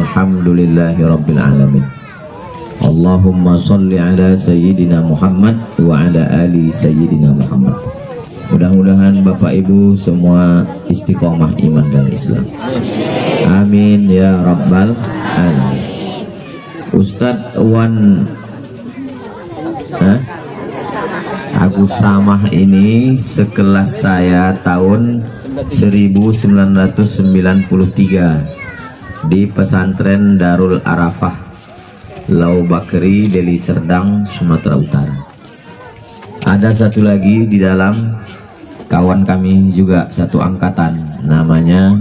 walhamdulillahi rabbil alamin. Allahumma salli ala sayyidina Muhammad wa ala ali sayyidina Muhammad. Mudah-mudahan Bapak Ibu semua istiqomah iman dan Islam. Amin ya rabbal alamin. Ustadz Wan Agus Samah ini sekelas saya tahun 1993 di pesantren Darul Arafah Lau Bakri, Deli Serdang, Sumatera Utara. Ada satu lagi di dalam kawan kami juga satu angkatan, namanya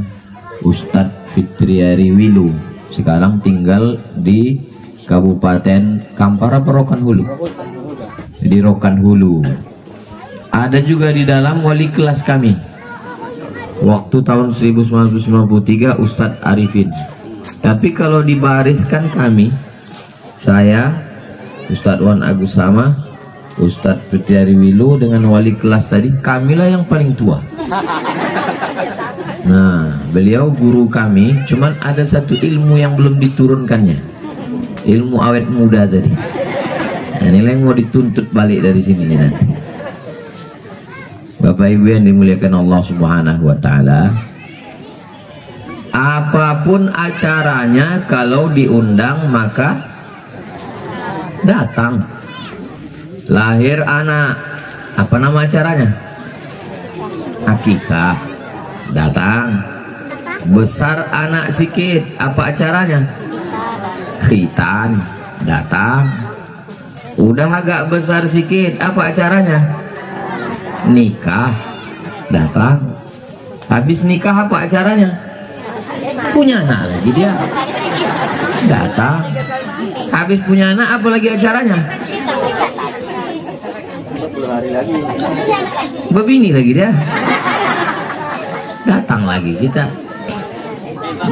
Ustadz Fitriari Wilu. Sekarang tinggal di Kabupaten Kampar apa Rokan Hulu? Di Rokan Hulu. Ada juga di dalam wali kelas kami. Waktu tahun 1993 Ustadz Arifin. Tapi kalau dibariskan kami, saya, Ustadz Wan Agus Samah, Ustadz Fitriari Wilu dengan wali kelas tadi, kamilah yang paling tua. Nah, beliau guru kami, cuman ada satu ilmu yang belum diturunkannya, ilmu awet muda tadi. Nah, inilah yang mau dituntut balik dari sini nanti. Bapak Ibu yang dimuliakan Allah Subhanahu wa Ta'ala, apapun acaranya, kalau diundang maka datang. Lahir anak, apa nama acaranya? Akikah, datang. Besar anak sikit, apa acaranya? Khitan, datang. Udah agak besar sikit, apa acaranya? Nikah, datang. Habis nikah apa acaranya? Punya anak lagi dia, datang. Habis punya anak apa lagi acaranya? Bebini lagi dia, datang lagi kita.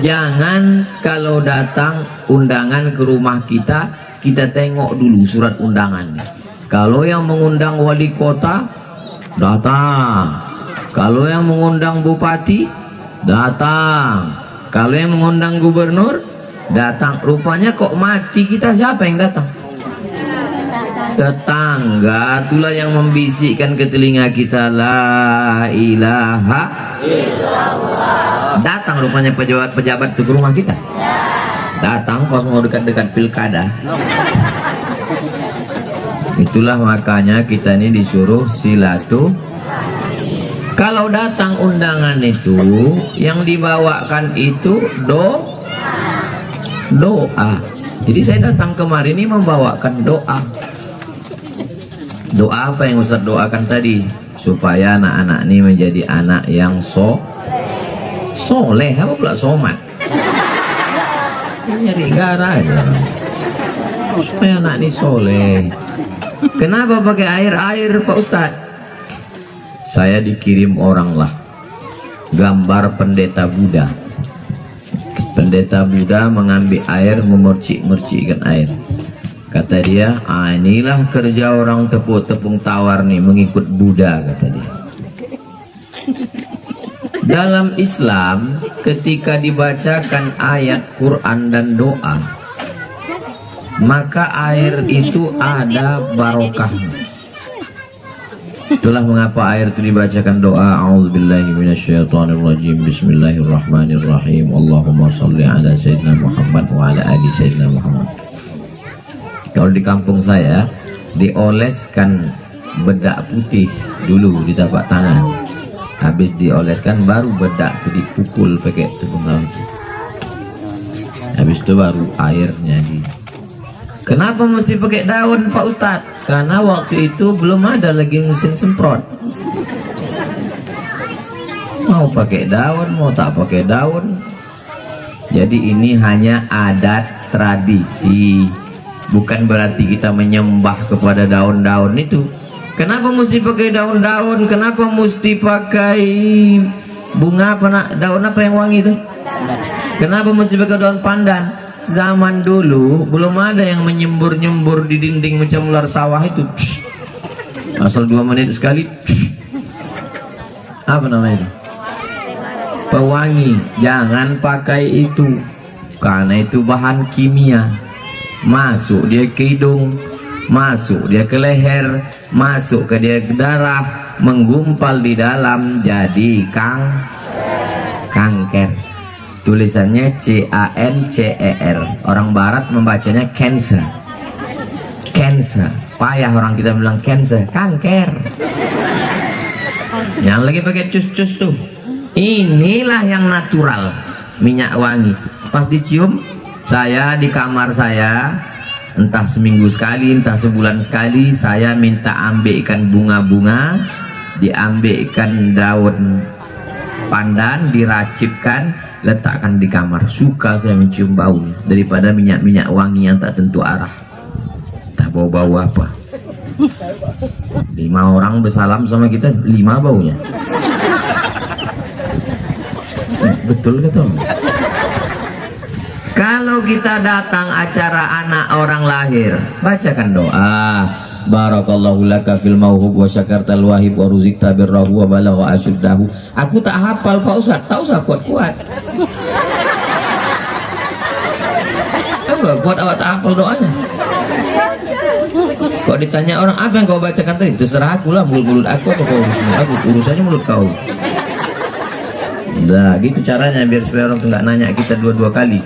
Jangan kalau datang undangan ke rumah kita, kita tengok dulu surat undangannya. Kalau yang mengundang wali kota, datang. Kalau yang mengundang bupati, datang. Kalau yang mengundang gubernur, datang. Rupanya kok mati kita, siapa yang datang? Tetangga. Itulah yang membisikkan ke telinga kita, la ilaha illallah. Datang rupanya pejabat-pejabat ke rumah kita. Datang pas mau dekat-dekat pilkada. Itulah makanya kita ini disuruh kalau datang undangan itu, yang dibawakan itu doa. Jadi saya datang kemarin ini membawakan doa. Doa apa yang Ustaz doakan tadi? Supaya anak-anak ini menjadi anak yang soleh. Apa pula somat? Nyari gara aja. Supaya anak ini soleh. Kenapa pakai air Pak Ustaz? Saya dikirim orang lah, gambar pendeta Buddha. Pendeta Buddha mengambil air, memercik-mercikkan air. Kata dia, inilah kerja orang tepung tawar nih, mengikut Buddha, kata dia. Dalam Islam, ketika dibacakan ayat Quran dan doa, maka air itu ada barokahnya. Itulah mengapa air itu dibacakan doa, a'udzubillahi minasyaitonirrajim, bismillahirrahmanirrahim, Allahumma sholli ala sayyidina Muhammad wa ala ali sayyidina Muhammad. Kalau di kampung saya dioleskan bedak putih dulu di tapak tangan, habis dioleskan baru bedak itu dipukul pakai tepung laut, habis itu baru airnya di. Kenapa mesti pakai daun Pak Ustadz? Karena waktu itu belum ada lagi mesin semprot. Mau pakai daun, mau tak pakai daun. Jadi ini hanya adat tradisi. Bukan berarti kita menyembah kepada daun-daun itu. Kenapa mesti pakai daun-daun? Kenapa mesti pakai bunga apa nak? Daun apa yang wangi itu? Kenapa mesti pakai daun pandan? Zaman dulu belum ada yang menyembur-nyembur di dinding macam ular sawah itu. Asal 2 menit sekali. Apa namanya itu? Pewangi. Jangan pakai itu. karena itu bahan kimia, masuk dia ke hidung, masuk dia ke leher, masuk ke dia ke darah, menggumpal di dalam, jadi kanker. Tulisannya C-A-N-C-E-R. Orang barat membacanya cancer. Cancer. Payah orang kita bilang cancer, kanker. Yang lagi pakai cus-cus tuh, inilah yang natural, minyak wangi. Pas dicium, saya di kamar saya, entah seminggu sekali, entah sebulan sekali, saya minta ambilkan bunga-bunga, diambilkan daun pandan, diracipkan, letakkan di kamar. Suka saya mencium bau daripada minyak-minyak wangi yang tak tentu arah. Tak bau-bau apa. 5 orang bersalam sama kita, 5 baunya. Betul kata. Kalau kita datang acara anak orang lahir, bacakan doa. Barakallahu laka fil mauhub wa syakartal wahib wa ruzikta birrahu wa balagha asyuddahu. Aku tak hafal Pak Ustaz, tak usah kuat-kuat. Enggak kuat, awak tak hafal doanya. Kok ditanya orang apa yang kau bacakan tadi, terserah aku lah, mulut aku atau kau aku, urusannya mulut kau. Nah gitu caranya biar supaya orang tuh nggak nanya kita dua-dua kali.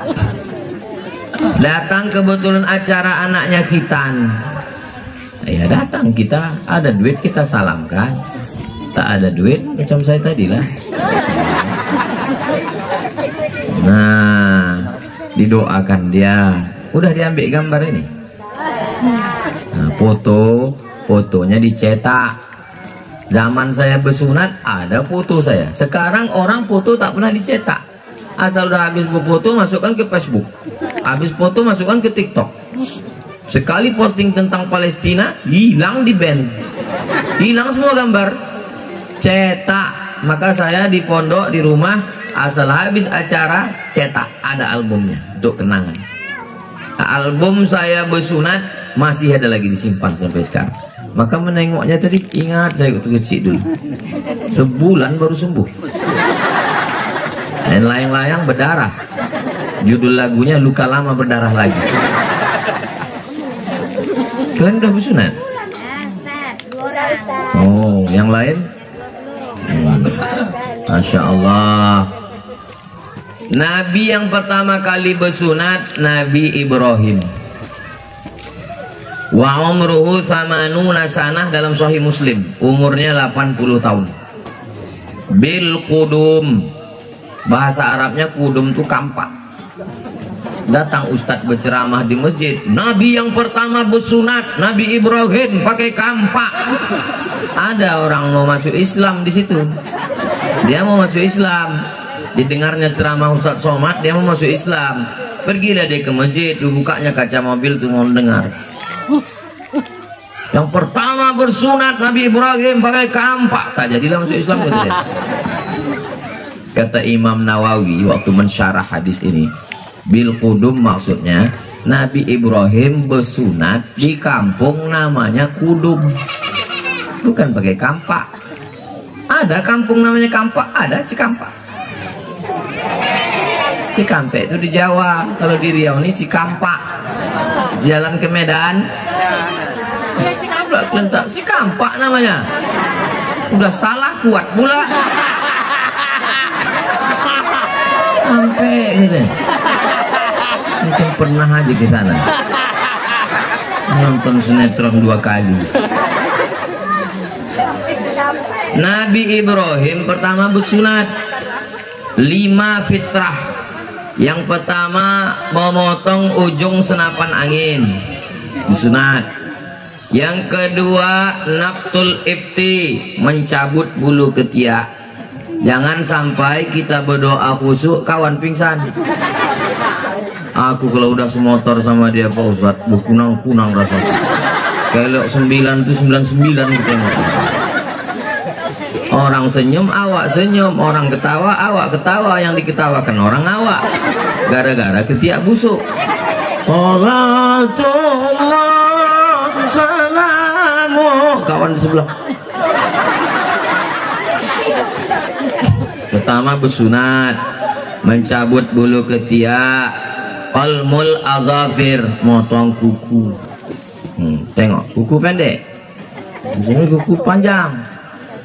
Datang kebetulan acara anaknya khitan, ya datang, kita ada duit kita salamkan, tak ada duit macam saya tadi lah. Nah didoakan dia, udah diambil gambar ini. Nah, fotonya dicetak. Zaman saya bersunat ada foto saya. Sekarang orang foto tak pernah dicetak. Asal udah habis foto masukkan ke Facebook, habis foto masukkan ke TikTok. Sekali posting tentang Palestina, hilang di band, hilang semua gambar. Cetak. Maka saya di pondok di rumah, asal habis acara cetak, ada albumnya untuk kenangan. Album saya bersunat masih ada lagi disimpan sampai sekarang. Maka menengoknya tadi ingat saya waktu kecil dulu. Sebulan baru sembuh. Dan layang-layang berdarah. Judul lagunya Luka Lama Berdarah Lagi. Kalian udah bersunat? Oh, yang lain? Masya Allah. Nabi yang pertama kali bersunat Nabi Ibrahim. Wa umruhu samanuna sanah dalam Sahih Muslim. Umurnya 80 tahun. Bil kudum. Bahasa Arabnya kudum itu kampak. Datang ustadz berceramah di masjid. Nabi yang pertama bersunat Nabi Ibrahim pakai kampak. Ada orang mau masuk Islam di situ. Dia mau masuk Islam. Didengarnya ceramah Ustadz Somad, dia mau masuk Islam. Pergilah dia ke masjid, dibukanya kaca mobil tuh mau dengar. Yang pertama bersunat Nabi Ibrahim pakai kampak, tak jadilah masuk Islam. Kata Imam Nawawi waktu mensyarah hadis ini, bil kudum maksudnya Nabi Ibrahim bersunat di kampung namanya Kudum, bukan pakai kampak. Ada kampung namanya Kampak, ada Cikampak. Cikampek itu di Jawa, kalau di Riau ini Cikampak. Jalan ke Medan, Cikampak namanya. Udah salah kuat pula. Sampai gitu. Mungkin pernah aja ke sana. Nonton sinetron 2 kali. Nabi Ibrahim pertama bersunat 5 fitrah. Yang pertama memotong ujung senapan angin, disunat. Yang kedua naftul ibti, mencabut bulu ketiak. Jangan sampai kita berdoa khusyuk kawan pingsan. Aku kalau udah semotor sama dia Pak Ustadz, berkunang-kunang rasanya. Kalau 9 itu 99 kita ngomong. Orang senyum, awak senyum. Orang ketawa, awak ketawa. Yang diketawakan orang awak. Gara-gara ketiak busuk. Salatullah salamu. Kawan di sebelah. Pertama bersunat, mencabut bulu ketiak. qalmul azafir, motong kuku. Tengok kuku pendek, ini kuku panjang.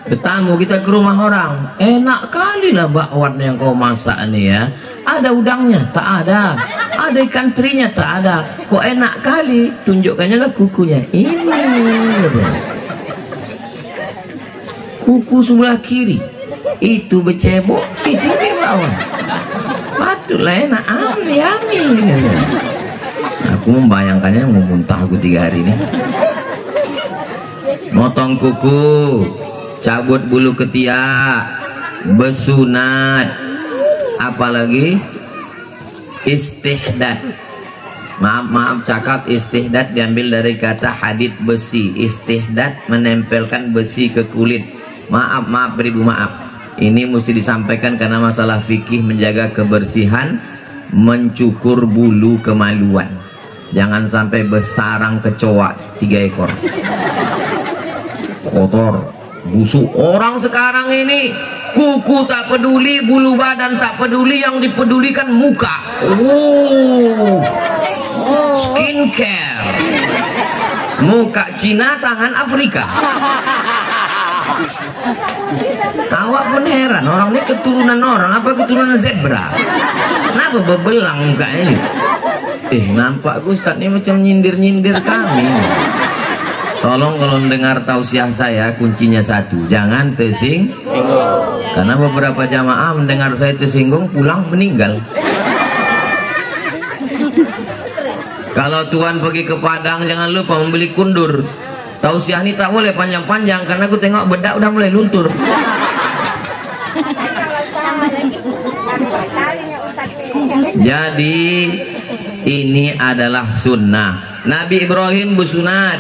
Bertamu kita ke rumah orang, enak kali lah bakwan yang kau masak nih ya. Ada udangnya? Tak ada. Ada ikan terinya? Tak ada. Kok enak kali? Tunjukkannya lah kukunya. Ini kuku sebelah kiri itu becebok, itu bakwan. Patutlah enak, yummy. Aku membayangkannya mau muntah aku 3 hari ini. Motong kuku, cabut bulu ketiak, besunat, apalagi istihdad. Maaf cakap, istihdad diambil dari kata hadid besi. Istihdad menempelkan besi ke kulit. Maaf beribu maaf. Ini mesti disampaikan karena masalah fikih menjaga kebersihan, mencukur bulu kemaluan. Jangan sampai besarang kecoa 3 ekor. Kotor, busuk. Orang sekarang ini kuku tak peduli, bulu badan tak peduli, yang dipedulikan muka. Skincare. Muka Cina, tangan Afrika. Awak pun heran, orang ini keturunan orang apa keturunan zebra? Kenapa bebelang mukanya ini? Nampak Ustaz ini macam nyindir-nyindir kami. Tolong kalau mendengar tausiah saya, kuncinya satu, jangan tersinggung. Karena beberapa jamaah mendengar saya tersinggung pulang meninggal. Kalau Tuhan pergi ke Padang, jangan lupa membeli kundur. Tausiah ini tak boleh panjang-panjang karena aku tengok bedak udah mulai luntur. Jadi ini adalah sunnah. Nabi Ibrahim bersunat.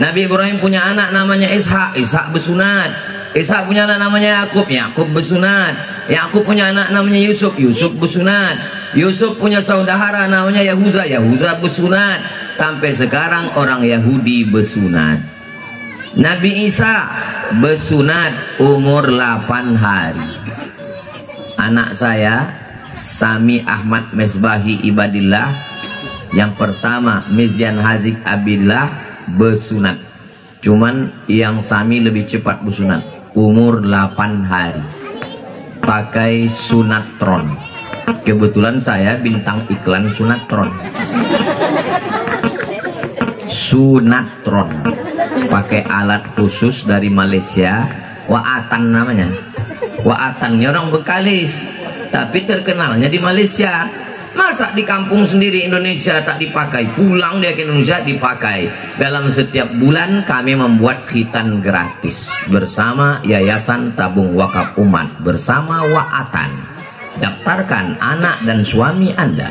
Nabi Ibrahim punya anak namanya Ishak, Ishak bersunat. Ishak punya anak namanya Yakub, Yakub bersunat. Yakub punya anak namanya Yusuf, Yusuf bersunat. Yusuf punya saudara namanya Yahuza, Yahuza bersunat. Sampai sekarang orang Yahudi bersunat. Nabi Isa bersunat umur 8 hari. Anak saya Sami Ahmad Mesbahi Ibadillah, yang pertama Mizyan Hazik Abdillah bersunat. Cuman yang Sami lebih cepat bersunat, umur 8 hari. Pakai sunatron. Kebetulan saya bintang iklan sunatron. Sunatron. Pakai alat khusus dari Malaysia, Waatan namanya. Waatannya orang Bekalis, tapi terkenalnya di Malaysia. Masa di kampung sendiri Indonesia tak dipakai, pulang dia ke Indonesia dipakai. Dalam setiap bulan kami membuat khitan gratis bersama Yayasan Tabung Wakaf Umat, bersama Waatan. Daftarkan anak dan suami Anda.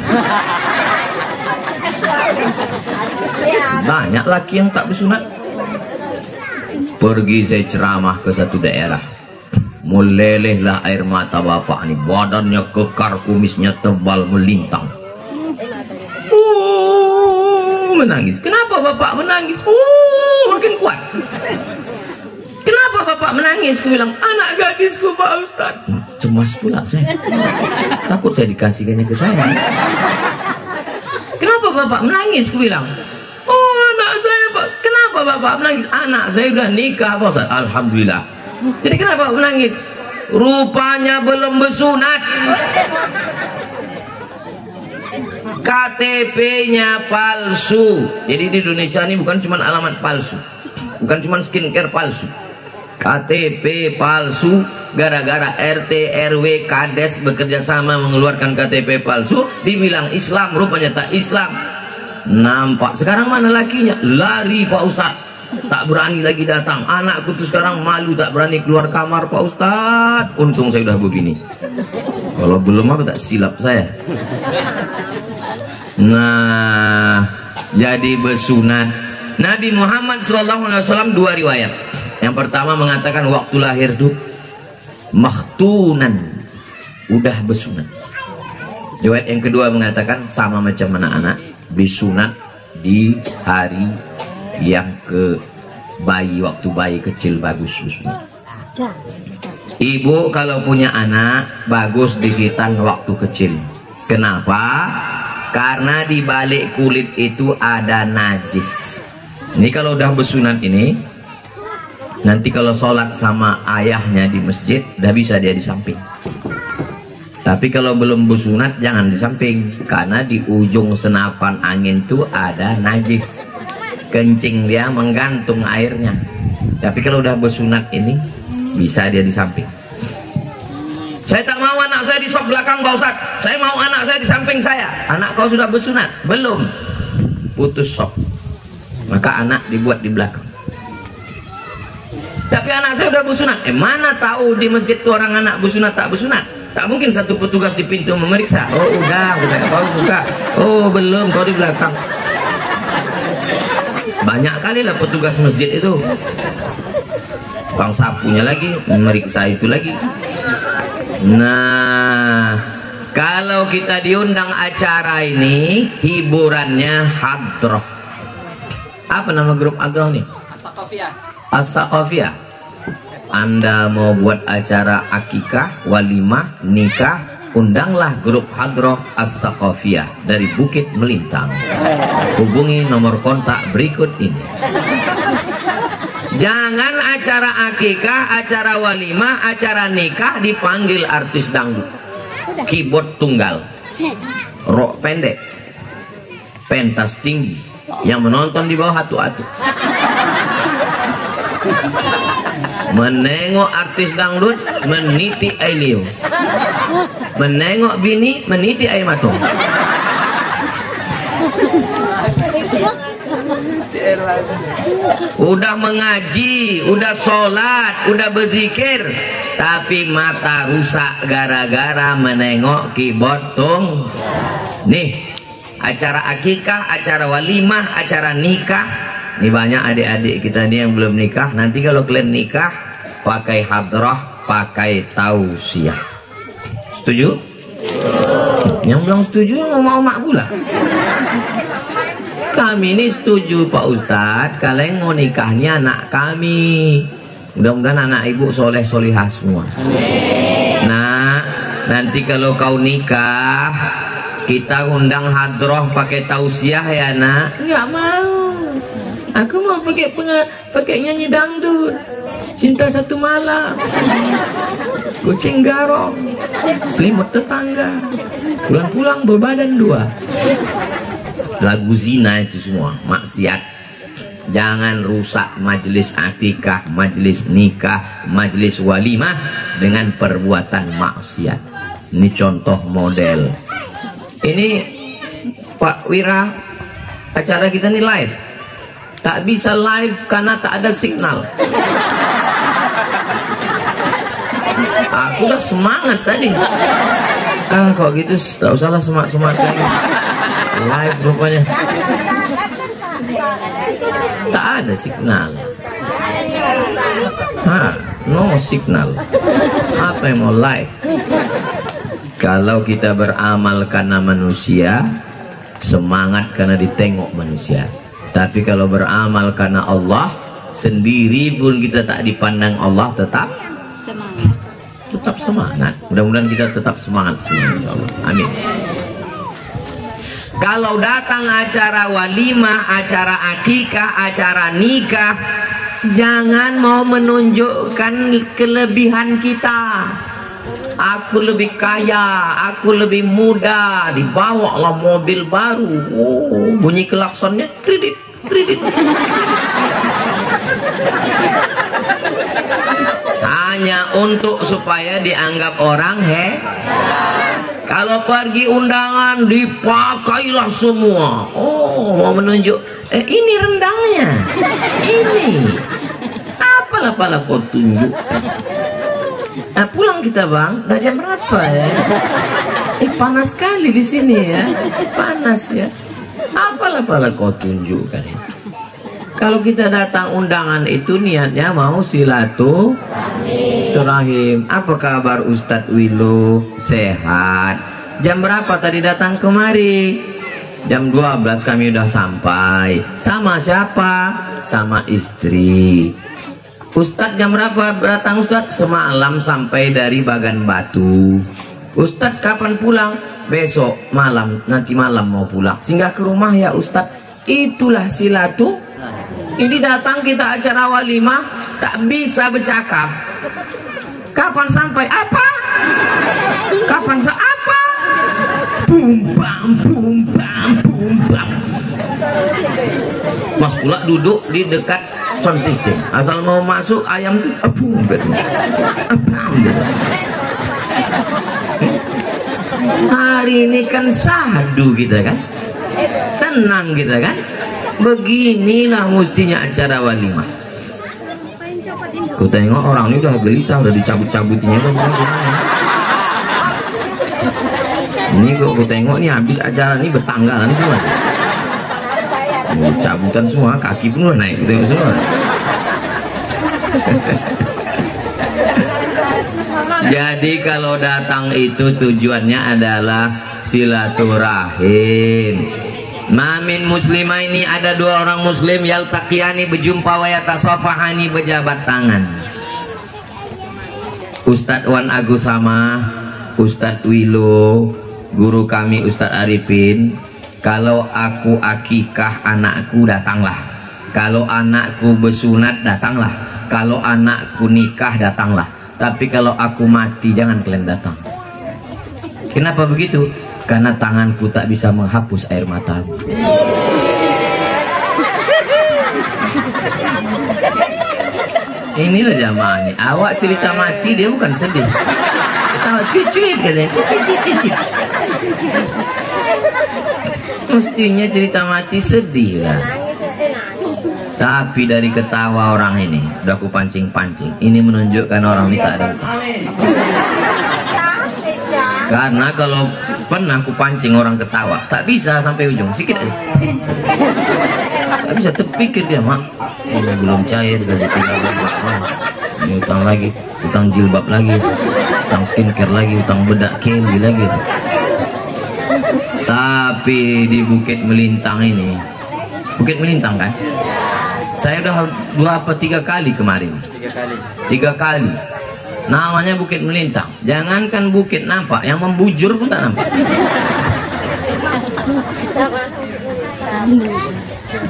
Banyak laki yang tak bersunat. Pergi saya ceramah ke satu daerah, melelehlah air mata bapak ini. Badannya kekar, kumisnya tebal melintang. Menangis. Kenapa bapak menangis? Makin kuat. Kenapa bapak menangis? Aku bilang, anak gadisku Pak Ustaz. Cemas pula saya. Takut saya dikasihkannya ke saya. Kenapa bapak menangis? Aku bilang, anak saya Pak. Kenapa bapak menangis? Anak saya udah nikah Pak Ustaz. Alhamdulillah. Jadi kenapa menangis? Rupanya belum bersunat. KTP-nya palsu. Jadi di Indonesia ini bukan cuma alamat palsu, bukan cuma skincare palsu, KTP palsu. Gara-gara RT RW Kades bekerja sama mengeluarkan KTP palsu, dibilang Islam, rupanya tak Islam. Nampak sekarang mana lakinya? Lari Pak Ustaz. Tak berani lagi datang. Anakku tuh sekarang malu, tak berani keluar kamar Pak Ustaz. Untung saya udah begini. Kalau belum apa tak silap saya. Nah, jadi bersunat. Nabi Muhammad SAW 2 riwayat. Yang pertama mengatakan waktu lahir tuh makhtunan, udah bersunat. Riwayat yang kedua mengatakan sama macam anak-anak, disunat di hari yang ke bayi, waktu bayi kecil bagus bersunat. Ibu kalau punya anak bagus dikhitan waktu kecil. Kenapa? Karena di balik kulit itu ada najis. Ini kalau udah bersunat ini, nanti kalau sholat sama ayahnya di masjid, udah bisa dia di samping. Tapi kalau belum bersunat jangan di samping, karena di ujung senapan angin itu ada najis. Kencing dia menggantung airnya. Tapi kalau udah bersunat ini, bisa dia di samping. Saya tak mau anak saya di sop belakang Pak Ustaz. Saya mau anak saya di samping saya. Anak kau sudah bersunat? Belum. Putus sop. Maka anak dibuat di belakang. Tapi anak saya udah bersunat. Mana tahu di masjid itu orang anak bersunat tak bersunat? Tak mungkin satu petugas di pintu memeriksa. Oh udah, kau buka. Oh belum, kau di belakang. Banyak kali lah petugas masjid itu. Tukang sapunya lagi, memeriksa itu lagi. Nah, kalau kita diundang acara ini, hiburannya hadroh. Apa nama grup hadroh nih? As-Saqafiyah. Anda mau buat acara akikah, walimah, nikah, undanglah grup hadroh As-Saqafiyah dari Bukit Melintang. Hubungi nomor kontak berikut ini. Jangan acara akikah, acara walimah, acara nikah dipanggil artis dangdut, keyboard tunggal, rok pendek, pentas tinggi, yang menonton di bawah hatu-hatu. Menengok artis dangdut, meniti air liu. Menengok bini, meniti air matong. Udah mengaji, udah sholat, udah berzikir, tapi mata rusak gara-gara menengok keyboard tung. Nih, acara akikah, acara walimah, acara nikah. Nih banyak adik-adik kita nih yang belum nikah. Nanti kalau kalian nikah, pakai hadrah, pakai tausiah. Setuju? Yang belum setuju mau mak pula. Kami ini setuju Pak Ustadz, kalian mau nikahnya anak kami. Mudah-mudahan anak ibu soleh solihah semua. Nah, nanti kalau kau nikah, kita undang hadroh pakai tausiah ya nak. Nggak mau. Aku mau pakai nyanyi dangdut. Cinta satu malam. Kucing garong. Selimut tetangga. Pulang-pulang berbadan dua. Lagu zina itu semua maksiat. Jangan rusak majelis akikah, majelis nikah, majelis walimah dengan perbuatan maksiat. Ini contoh model. Ini Pak Wira, acara kita ini live. Tak bisa live karena tak ada signal. Aku udah semangat tadi. Kok gitu tak usahlah semangat lagi. Live rupanya. Tak ada signal. No signal. Apa yang mau live? Kalau kita beramal karena manusia, semangat karena ditengok manusia. Tapi kalau beramal karena Allah, sendiri pun kita tak dipandang Allah, tetap semangat. Tetap semangat. Mudah-mudahan kita tetap semangat semua, insyaallah. Amin. Kalau datang acara walimah, acara akikah, acara nikah, jangan mau menunjukkan kelebihan kita. Aku lebih kaya, aku lebih muda, dibawalah mobil baru. Oh, bunyi klaksonnya kredit, kredit. Hanya untuk supaya dianggap orang Kalau pergi undangan dipakailah semua. Oh, mau menunjuk ini rendangnya. Ini. Apalah kau tunjuk. Nah, pulang kita bang, udah jam berapa ya? Panas sekali di sini ya, panas ya. Apalah kau tunjukkan ya. Kalau kita datang undangan itu niatnya mau silaturahim. Apa kabar Ustadz Wilu? Sehat. Jam berapa tadi datang kemari? Jam 12 kami udah sampai. Sama siapa? Sama istri. Ustadz jam berapa datang Ustadz? Semalam sampai dari Bagan Batu. Ustadz kapan pulang? Besok malam, nanti malam mau pulang. Singgah ke rumah ya Ustadz. Itulah silatu. Ini datang kita acara walimah tak bisa bercakap. Kapan sampai? Apa? Kapan apa? Bum bam bum bam bum bam. Mas pula duduk di dekat sound system. Asal mau masuk ayam tuh bum gitu. Gitu. Hari ini kan sahdu kita kan, tenang kita kan. Beginilah mestinya acara walimah. Ku tengok orang ini udah gelisah, udah dicabut-cabutinya kan. Ini ku tengok nih habis acara ini bertanggalan semua. Cabutan semua, kaki pun udah naik gitu semua. Jadi kalau datang itu tujuannya adalah silaturahim. Mamin muslimah ini ada dua orang muslim yaltaqiyani berjumpa wa yatasafahani berjabat tangan. Ustadz Wan Agus sama Ustadz Wilo, guru kami Ustadz Arifin, kalau aku akikah anakku datanglah. Kalau anakku bersunat datanglah. Kalau anakku nikah datanglah. Tapi kalau aku mati jangan kalian datang. Kenapa begitu? Karena tanganku tak bisa menghapus air matamu. Inilah jamaahnya. Awak cerita mati dia bukan sedih. Ketawa cuit-cuit katanya. Cuit-cuit. Mestinya cerita mati sedih kan. Tapi dari ketawa orang ini udah aku pancing-pancing. Ini menunjukkan orang ini tak ada utang. Karena kalau pernah aku pancing orang ketawa, tak bisa sampai ujung, sikit aja. Tak bisa terpikir dia, mak. Ini belum cair dari ini utang lagi, utang jilbab lagi, utang skincare lagi, utang bedak candy lagi. Tapi di Bukit Melintang ini, Bukit Melintang kan? Saya udah 2 atau 3 kali kemarin. 3 kali. Namanya Bukit Melintang. Jangankan bukit nampak, yang membujur pun tak nampak.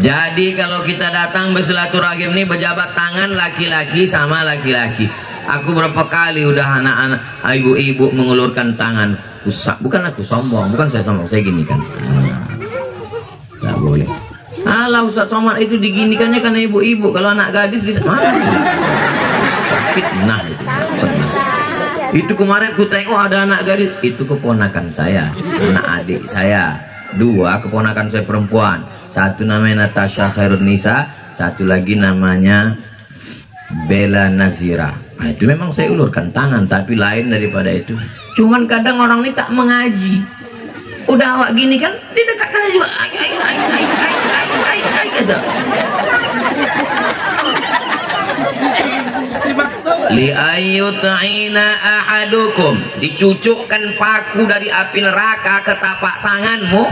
Jadi kalau kita datang bersilaturahim ini berjabat tangan laki-laki sama laki-laki. Aku berapa kali udah anak-anak, ibu-ibu mengulurkan tangan. Bukan aku sombong, bukan saya sombong, saya gini kan. Nggak boleh. Alah Ustaz Somad itu diginikannya karena ibu-ibu. Kalau anak gadis bisa fitnah itu. Itu kemarin ku tengok ada anak gadis, itu keponakan saya, anak adik saya. 2 keponakan saya perempuan. Satu namanya Natasha Khairun Nisa, satu lagi namanya Bella Nazira. Nah, itu memang saya ulurkan tangan, tapi lain daripada itu. Cuman kadang orang ini tak mengaji. Udah awak gini kan, didekatkan juga. Gitu. Li ayyuta'ina ahadukum, dicucukkan paku dari api neraka ke tapak tanganmu,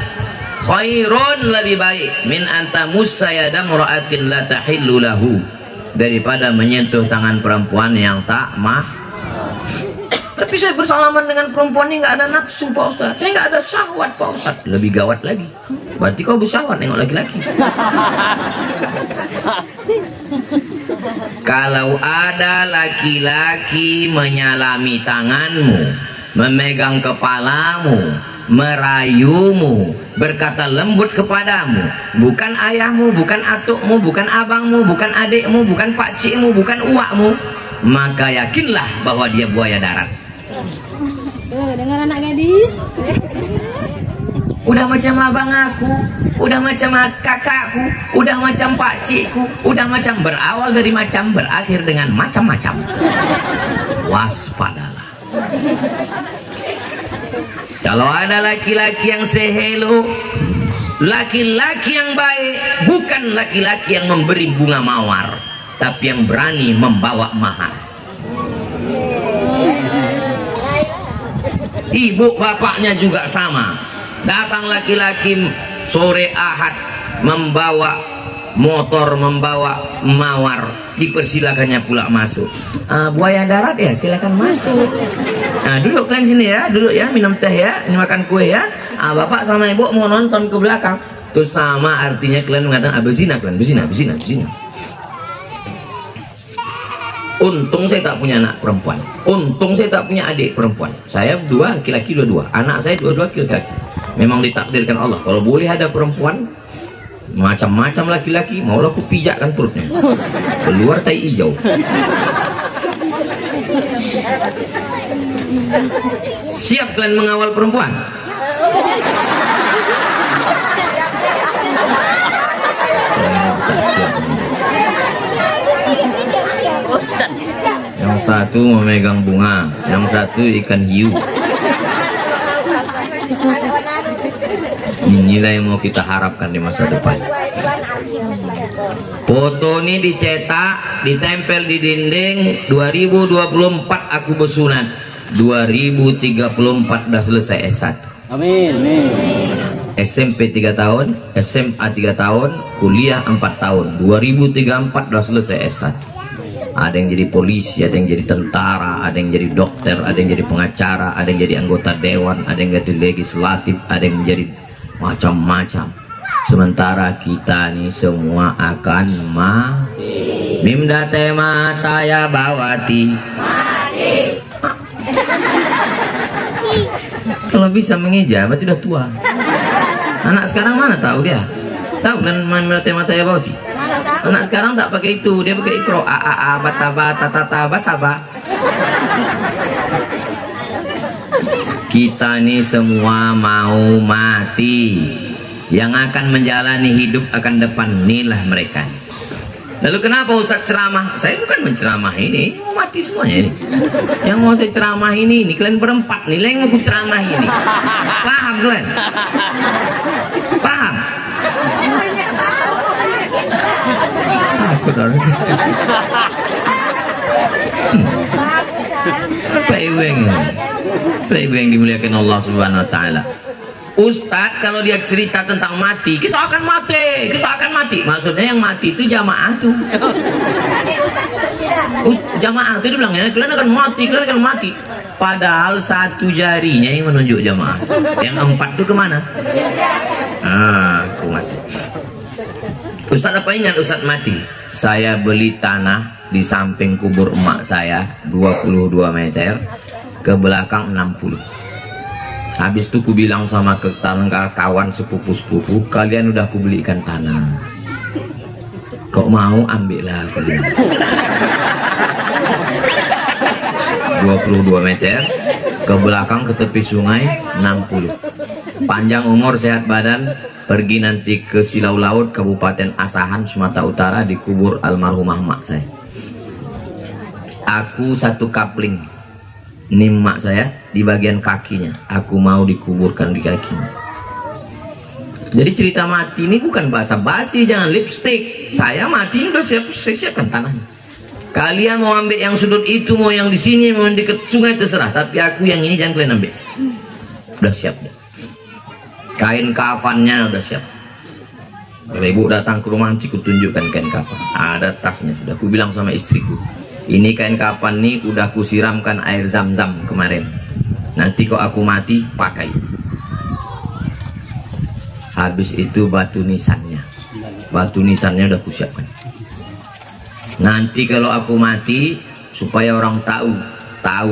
khairun, lebih baik, min antamussa yada mura'atin la tahillu lahu, daripada menyentuh tangan perempuan yang tak mah. Tapi saya bersalaman dengan perempuan ini nggak ada nafsu Pak Ustaz. Saya nggak ada syahwat Pak Ustaz. Lebih gawat lagi. Berarti kau bersyahwat nengok laki-laki. Kalau ada laki-laki menyalami tanganmu, memegang kepalamu, merayumu, berkata lembut kepadamu, bukan ayahmu, bukan atukmu, bukan abangmu, bukan adikmu, bukan pakcikmu, bukan uakmu, maka yakinlah bahwa dia buaya darat. Dengar anak gadis. Udah macam abang aku, udah macam kakakku, udah macam pakcikku, udah macam, berawal dari macam, berakhir dengan macam-macam. Waspadalah. Kalau ada laki-laki yang say hello, laki-laki yang baik bukan laki-laki yang memberi bunga mawar, tapi yang berani membawa mahar. Ibu bapaknya juga sama. Datang laki-laki sore Ahad membawa motor membawa mawar, dipersilakannya pula masuk. Buaya darat ya silakan masuk. Duduk kalian sini ya, duduk ya, minum teh ya, ini makan kue ya. Bapak sama ibu mau nonton ke belakang. Itu sama artinya kalian mengatakan bezina kalian, bezina. Untung saya tak punya anak perempuan, untung saya tak punya adik perempuan. Saya dua laki-laki dua-dua, anak saya dua-dua laki-laki. Memang ditakdirkan Allah. Kalau boleh ada perempuan macam-macam laki-laki, maulah aku pijakkan perutnya, keluar tai hijau. Siap kalian mengawal perempuan? Yang satu memegang bunga, yang satu ikan hiu. Inilah yang mau kita harapkan di masa depan. Foto ini dicetak, ditempel di dinding. 2024 aku bersunat, 2034 udah selesai S1. Amin. SMP 3 tahun, SMA 3 tahun, kuliah 4 tahun. 2034 udah selesai S1. Ada yang jadi polisi, ada yang jadi tentara, ada yang jadi dokter, ada yang jadi pengacara, ada yang jadi anggota dewan, ada yang jadi legislatif, ada yang menjadi macam-macam. Sementara kita nih semua akan mati. Mimdate mata ya bawati. Mati. Kalau bisa mengeja, berarti udah tua. Anak sekarang mana tahu dia? Tahu kan main mata ya bawati? Anak sekarang tak pakai itu, dia pakai ikro a bataba tatata basaba. Kita nih semua mau mati. Yang akan menjalani hidup akan depan inilah mereka. Lalu kenapa Ustaz ceramah? Saya bukan menceramah ini mau mati semuanya ini. Yang mau saya ceramah ini kalian berempat nih, yang mau aku ceramah ini. Paham kalian? Paham? Apa yang dimuliakan Allah Subhanahu wa taala. Ustadz kalau dia cerita tentang mati, kita akan mati. Maksudnya yang mati itu jamaah tuh. Jamaah itu dibilang ya, kalian akan mati. Padahal satu jarinya yang menunjuk jamaah. Yang 4 itu kemana? Aku mati. Ustadz apa ingat Ustadz mati? Saya beli tanah di samping kubur emak saya 22 meter, ke belakang 60. Habis itu ku bilang sama kawan sepupu-sepupu, kalian udah ku belikan tanah. Kok mau ambillah kalian. 22 meter, ke belakang ke tepi sungai 60. Panjang umur sehat badan, pergi nanti ke Silau Laut Kabupaten Asahan Sumatera Utara, dikubur almarhumah mak saya. Aku satu kapling. Ini mak saya di bagian kakinya, aku mau dikuburkan di kakinya. Jadi cerita mati ini bukan bahasa basi, jangan lipstick. Saya mati ini udah siapkan tanahnya. Kalian mau ambil yang sudut itu, mau yang di sini, mau yang di sungai terserah. Tapi aku yang ini jangan kalian ambil. Udah siap dah. Kain kafannya udah siap. Kalau ibu datang ke rumah nanti ku tunjukkan kain kafan. Ada tasnya sudah. Aku bilang sama istriku, ini kain kafan nih udah kusiramkan air zam-zam kemarin. Nanti kok aku mati pakai. Habis itu batu nisannya. Batu nisannya udah kusiapkan. Nanti kalau aku mati supaya orang tahu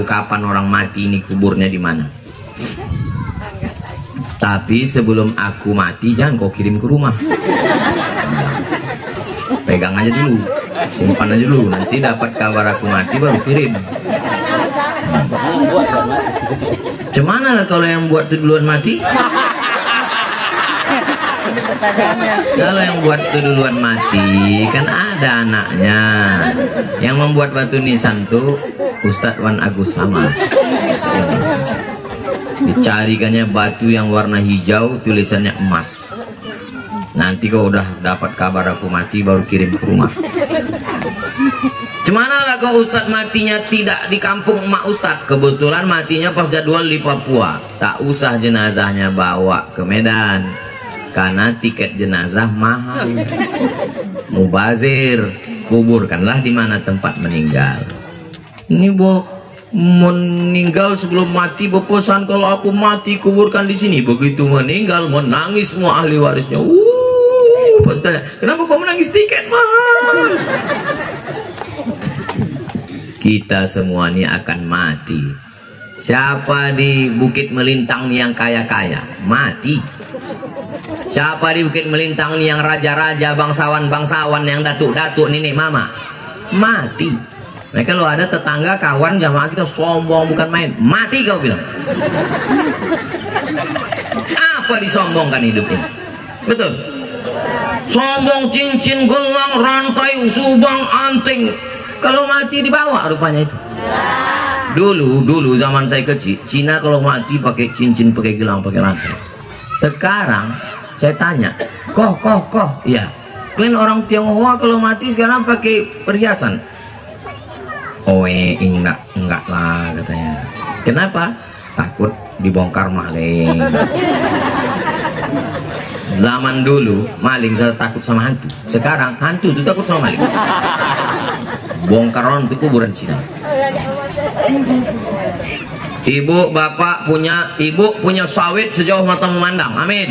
kapan orang mati ini kuburnya di mana. Tapi sebelum aku mati jangan kau kirim ke rumah. Pegang aja dulu, simpan aja dulu, nanti dapat kabar aku mati baru kirim. Cemana lah kalau yang buat itu duluan mati? Kalau yang buat itu duluan mati kan ada anaknya. Yang membuat batu nisan tuh Ustadz Wan Agus Sama. Dicarikannya batu yang warna hijau, tulisannya emas. Nanti kau udah dapat kabar aku mati baru kirim ke rumah. Cemana lah kau Ustadz matinya tidak di kampung emak Ustadz. Kebetulan matinya pas jadwal di Papua. Tak usah jenazahnya bawa ke Medan. karena tiket jenazah mahal. Mubazir, kuburkanlah di mana tempat meninggal. Ini meninggal sebelum mati berpesan, kalau aku mati kuburkan di sini. Begitu meninggal menangis semua ahli warisnya. Bertanya, kenapa kau menangis, tiket mahal? Kita semua ini akan mati. Siapa di Bukit Melintang yang kaya-kaya? Mati. Siapa di Bukit Melintang yang raja-raja, bangsawan-bangsawan, yang datuk-datuk, nenek mama? Mati. Mereka kalau ada tetangga, kawan, jamaah kita sombong bukan main. Mati kau bilang. Apa disombongkan hidup ini? Betul. Sombong cincin, gelang, rantai, subang, anting. Kalau mati dibawa rupanya itu. Dulu zaman saya kecil, Cina kalau mati pakai cincin, pakai gelang, pakai rantai. Sekarang saya tanya, koh, iya. Kalian orang Tionghoa kalau mati sekarang pakai perhiasan. Enggak lah katanya. Kenapa? Takut dibongkar maling. Zaman dulu maling saya takut sama hantu. Sekarang hantu itu takut sama maling. Bongkaran itu kuburan Cina. Ibu bapak punya sawit sejauh mata memandang, amin.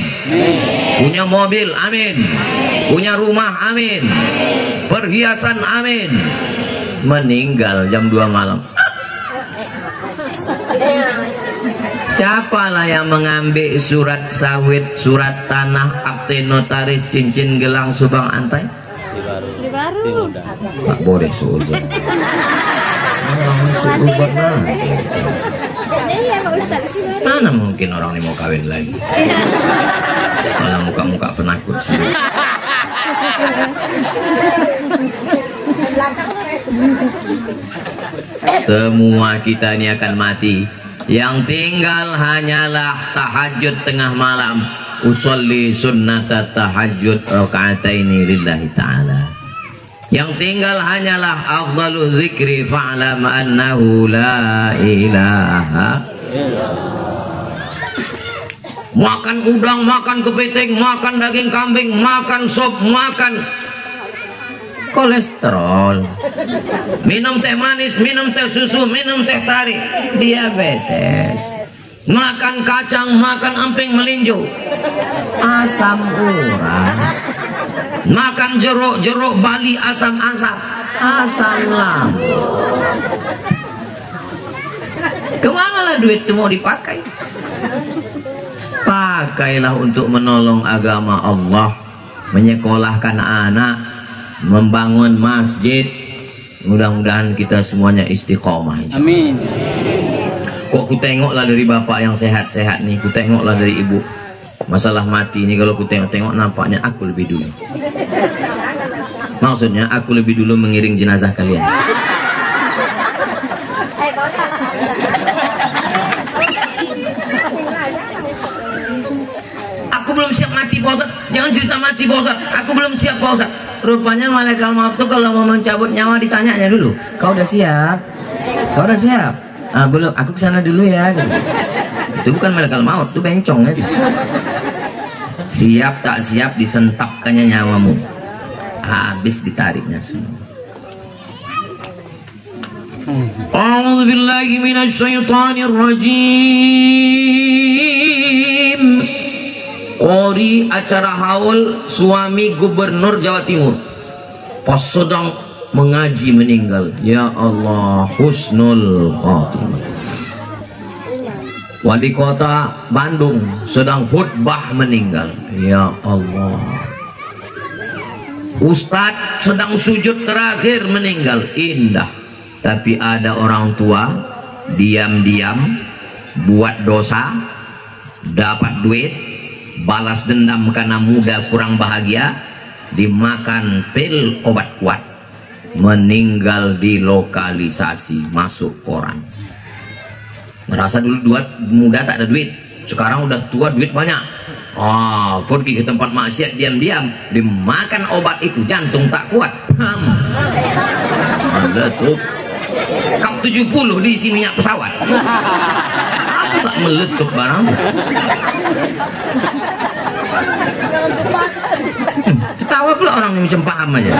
Punya mobil, amin. Punya rumah, amin. Perhiasan, amin. Meninggal jam 2 malam. Siapalah yang mengambil surat sawit, surat tanah, akte notaris, cincin, gelang, subang, antai? Baru. Tak boleh seuzon. Mana mungkin orang ini mau kawin lagi? Malah muka-muka penakut semua. Semua kita ini akan mati. Yang tinggal hanyalah tahajud tengah malam. Usolli sunnata tahajud raka'ataini lillahi ta'ala. Yang tinggal hanyalah afdalu zikri fa'lam annahu la ilaha. Makan udang, makan kepiting, makan daging kambing, makan sop, makan kolesterol, minum teh manis, minum teh susu, minum teh tarik, diabetes. Makan kacang, makan emping melinjo, asam urat. Makan jeruk Bali, asam lambung. Kemana lah duit itu mau dipakai? Pakailah untuk menolong agama Allah, menyekolahkan anak, membangun masjid. Mudah-mudahan kita semuanya istiqomah. Amin. Kok ku tengoklah dari bapak yang sehat-sehat nih, ku tengoklah dari ibu. Masalah mati ini kalau ku tengok-tengok nampaknya aku lebih dulu. Maksudnya aku lebih dulu mengiring jenazah kalian. Aku belum siap mati, Pak Ustaz. Jangan cerita mati, Pak Ustaz. Aku belum siap, Pak Ustaz. Rupanya malaikat maut tuh kalau mau mencabut nyawa ditanyanya dulu. Kau udah siap? Kau udah siap? Ah, belum. Aku kesana dulu ya. Gitu. Itu bukan malaikat maut, itu bencong ya. Gitu. Siap tak siap disentapkannya nyawamu. Habis ditariknya semua. A'udzu billahi minasyaitonir rajim. Qori acara haul suami gubernur Jawa Timur pas sedang mengaji meninggal. Ya Allah, husnul khotimah. Wali kota Bandung sedang khutbah meninggal. Ya Allah. Ustadz sedang sujud terakhir meninggal. Indah. Tapi ada orang tua diam-diam buat dosa, dapat duit, balas dendam karena muda kurang bahagia, dimakan pil obat kuat, meninggal di lokalisasi, masuk koran. Merasa dulu muda tak ada duit, sekarang udah tua duit banyak. Pergi ke tempat maksiat diam-diam, dimakan obat itu, jantung tak kuat. Ada tuh kap 70 diisi minyak pesawat. Aku tak meletup barang. Ketawa pula orang yang macam paham aja.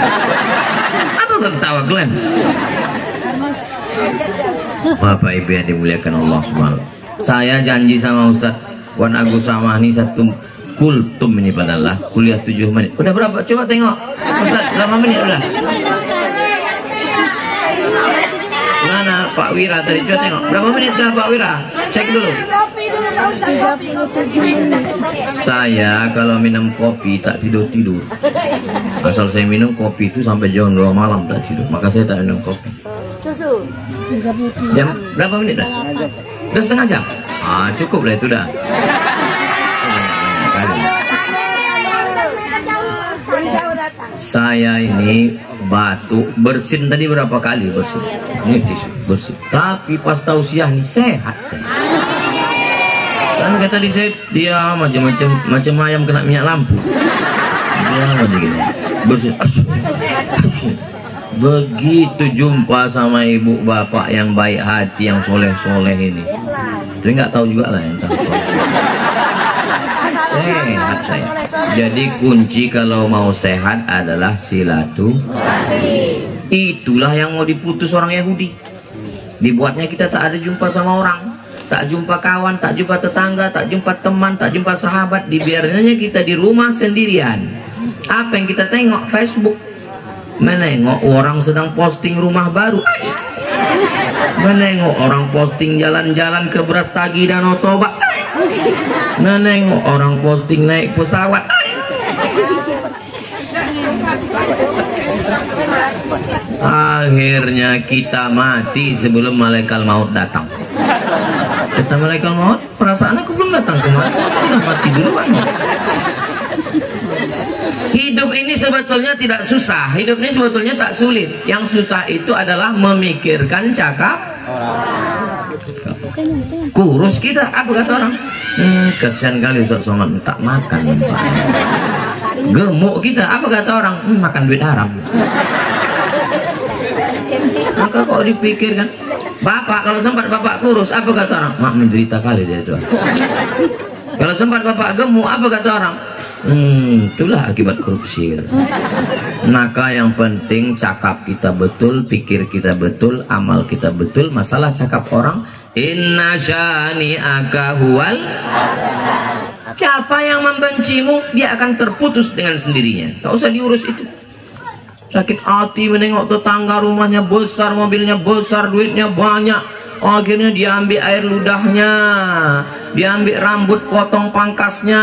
Apa kau ketawa kalian? Bapak Ibu yang dimuliakan Allah SWT, saya janji sama Ustaz Wan Agus Samahni satu kultum ini padalah kuliah 7 menit. Udah berapa? Coba tengok Ustaz, berapa menit udah? Mana Pak Wira tadi? Coba tengok berapa menit sudah Pak Wira? Cek dulu. Saya kalau minum kopi tak tidur-tidur. Asal saya minum kopi itu sampai jam 2 malam tak tidur. Maka saya tak minum kopi. Susu. Jam berapa menit dah? Udah setengah jam. Ah, cukup lah itu dah. Saya ini batuk bersin tadi berapa kali bersin? Ini tisu bersin. Tapi pas tausiah nih sehat saya. Kan kata dia macam ayam kena minyak lampu. Dia begini bersin. Begitu jumpa sama ibu bapak yang baik hati, yang soleh-soleh ini, dia nggak tahu juga lah yang tahu. Sehat saya. Jadi kunci kalau mau sehat adalah silaturahmi. Itulah yang mau diputus orang Yahudi. Dibuatnya kita tak ada jumpa sama orang, tak jumpa kawan, tak jumpa tetangga, tak jumpa teman, tak jumpa sahabat. Dibiarnya kita di rumah sendirian. Apa yang kita tengok? Facebook. Menengok orang sedang posting rumah baru, menengok orang posting jalan-jalan ke Brastagi dan Otoba, menengok orang posting naik pesawat. Akhirnya kita mati sebelum malaikat maut datang. Kata malaikat maut, perasaan aku belum datang kemarin, sudah mati duluan. Hidup ini sebetulnya tidak susah, hidup ini sebetulnya tak sulit. Yang susah itu adalah memikirkan cakap kurus kita. Apa kata orang? Kasihan kali Ustaz Somad tak makan. Gemuk kita. Apa kata orang? Makan duit haram. Maka kok dipikirkan, bapak kalau sempat bapak kurus, apa kata orang? Mak menderita kali dia itu. Kalau sempat bapak gemuk, apa kata orang? Itulah akibat korupsi. Maka yang penting cakap kita betul, pikir kita betul, amal kita betul. Masalah cakap orang, inna syani'aka huwal. Siapa yang membencimu, dia akan terputus dengan sendirinya. Tak usah diurus itu. Sakit hati menengok tetangga rumahnya besar, mobilnya besar, duitnya banyak. Akhirnya diambil air ludahnya, diambil rambut potong pangkasnya,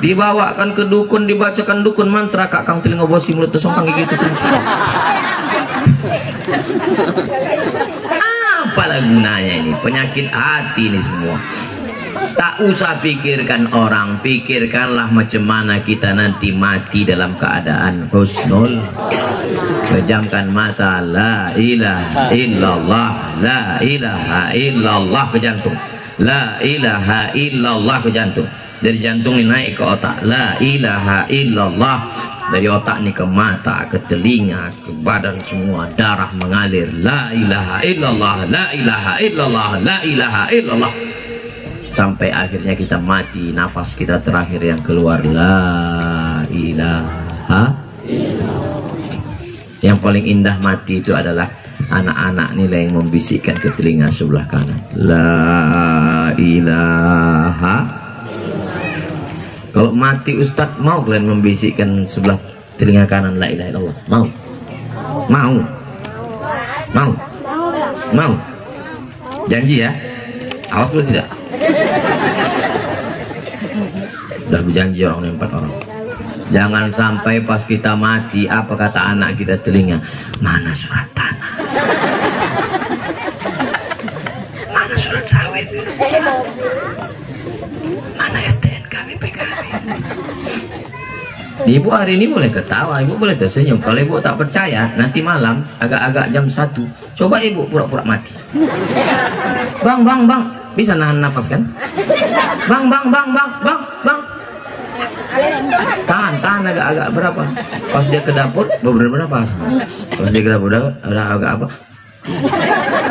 dibawakan ke dukun, dibacakan dukun mantra kakang telinga bosi mulut tersongkang gitu. Apalah gunanya ini penyakit hati ini semua. Tak usah pikirkan orang, pikirkanlah macam mana kita nanti mati dalam keadaan husnul. Pejamkan mata, la ilaha illallah, la ilaha illallah ke jantung, la ilaha illallah ke jantung. Dari jantung ini naik ke otak, la ilaha illallah. Dari otak ini ke mata, ke telinga, ke badan semua, darah mengalir, la ilaha illallah, la ilaha illallah, la ilaha illallah. Sampai akhirnya kita mati, nafas kita terakhir yang keluar, la ilaha illallah. Yang paling indah mati itu adalah anak-anak nilai yang membisikkan ke telinga sebelah kanan, la ilaha. Kalau mati Ustadz, mau kalian membisikkan sebelah telinga kanan la ilaha illallah? Mau? Mau? Mau? Mau? Janji ya? Awas dulu tidak? Udah berjanji orang 4 orang. Jangan sampai pas kita mati, apa kata anak kita telinga? Mana surat tanah? Mana surat sawit? Mana STNK BPKB? Ibu hari ini boleh ketawa, ibu boleh tersenyum. Kalau ibu tak percaya, nanti malam agak-agak jam 1, coba ibu pura-pura mati. Bang, bisa nahan nafas kan? Bang. Tahan agak-agak berapa? Pas dia ke dapur berapa? Pas dia ke dapur udah agak apa?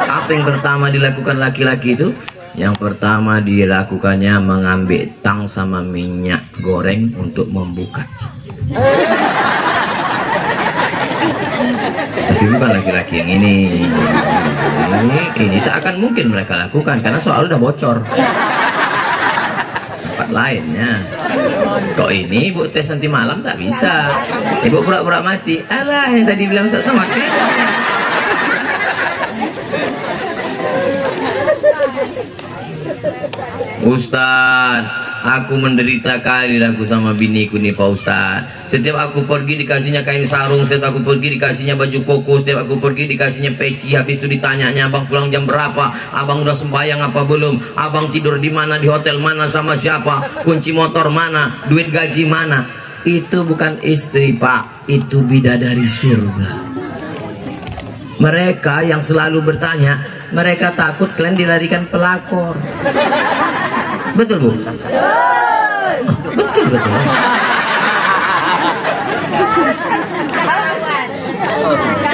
Apa yang pertama dilakukan laki-laki itu? Yang pertama dilakukannya mengambil tang sama minyak goreng untuk membuka cincin. Tapi bukan laki-laki yang ini tak akan mungkin mereka lakukan karena soal udah bocor. Tempat lainnya. Kok ini ibu tes nanti malam tak bisa. Ibu pura-pura mati. Alah yang tadi bilang sama Ustaz, aku menderita kali aku sama biniku nih Pak Ustaz. Setiap aku pergi dikasihnya kain sarung, setiap aku pergi dikasihnya baju koko, setiap aku pergi dikasihnya peci. Habis itu ditanyanya abang pulang jam berapa, abang udah sembahyang apa belum, abang tidur di mana, di hotel mana, sama siapa, kunci motor mana, duit gaji mana. Itu bukan istri Pak, itu bidadari surga. Mereka yang selalu bertanya, mereka takut kalian dilarikan pelakor. Betul Bu? Betul.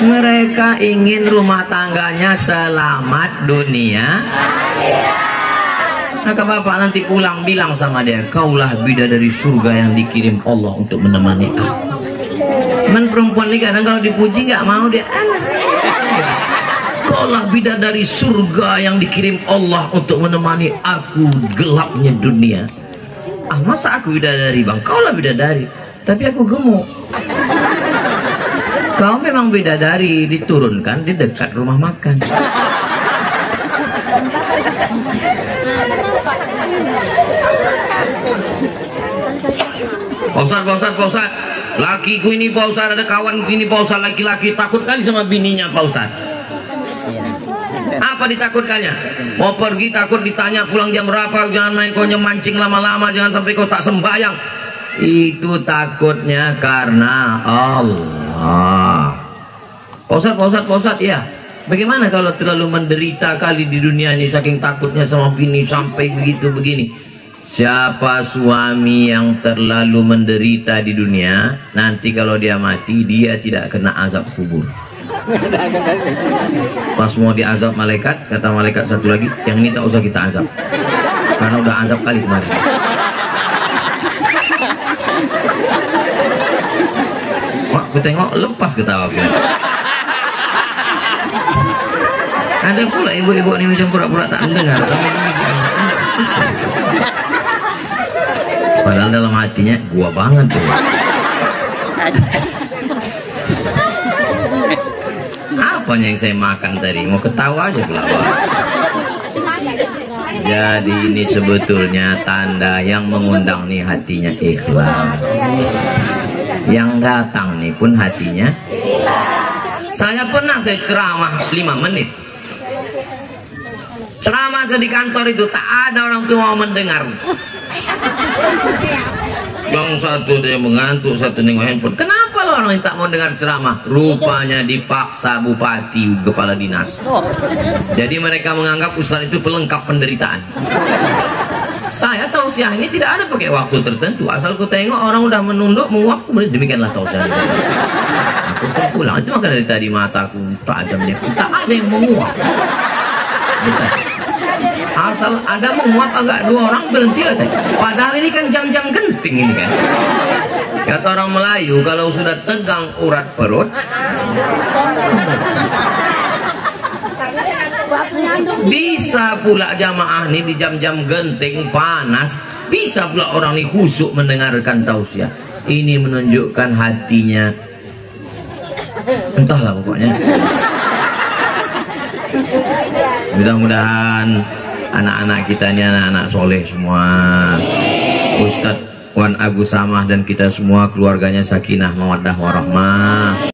Mereka ingin rumah tangganya selamat dunia. Maka bapak nanti pulang bilang sama dia, kaulah bidadari surga yang dikirim Allah untuk menemani aku. Cuman perempuan ini kadang kalau dipuji nggak mau dia. Kaulah bidadari surga yang dikirim Allah untuk menemani aku gelapnya dunia. Ah masa aku bidadari bang? Kaulah bidadari, tapi aku gemuk. Kau memang bidadari, diturunkan di dekat rumah makan. Pak Ustaz, lakiku ini Pak Ustaz, ada kawan ini Pak Ustaz, laki-laki takut kali sama bininya Pak Ustaz. Apa ditakutkannya? Mau pergi takut ditanya pulang jam berapa, jangan main konyol mancing lama-lama, jangan sampai kau tak sembahyang. Itu takutnya karena Allah. Pak Ustaz, ya. Bagaimana kalau terlalu menderita kali di dunia ini saking takutnya sama bini sampai begitu begini? Siapa suami yang terlalu menderita di dunia, nanti kalau dia mati dia tidak kena azab kubur. Pas mau diazab malaikat, kata malaikat satu lagi, yang ini tak usah kita azab karena udah azab kali kemarin. Wah, aku tengok lepas ketawa aku. Ada pula ibu-ibu ini macam pura-pura tak mendengar. Padahal dalam hatinya gua banget tuh. Apanya yang saya makan tadi? Mau ketawa aja pelawak. Jadi ini sebetulnya tanda yang mengundang nih hatinya ikhlas. Yang datang nih pun hatinya. Saya ceramah 5 menit. Ceramah saya di kantor itu tak ada orang tua mau mendengar. Bang satu dia mengantuk, satu nengok handphone. Kenapa lo orang yang tak mau dengar ceramah? Rupanya dipaksa bupati kepala dinas. Jadi mereka menganggap ustaz itu pelengkap penderitaan. Saya tausiah ini tidak ada pakai waktu tertentu. Asal ku tengok orang udah menunduk menguap, kemudian demikianlah tausiah. Aku pulang itu maka dari tadi mataku tajamnya. Tak ada yang menguap. Asal ada menguap agak 2 orang berhentilah saya. Padahal ini kan jam-jam genting ini kan. Kata orang Melayu kalau sudah tegang urat perut, bisa pula jamaah ini di jam-jam genting panas, bisa pula orang ini khusyuk mendengarkan tausiah. Ini menunjukkan hatinya, entahlah pokoknya. Mudah-mudahan anak-anak kita ini anak-anak soleh semua. Ustadz Wan Agus Samah dan kita semua keluarganya sakinah mawaddah warahmah.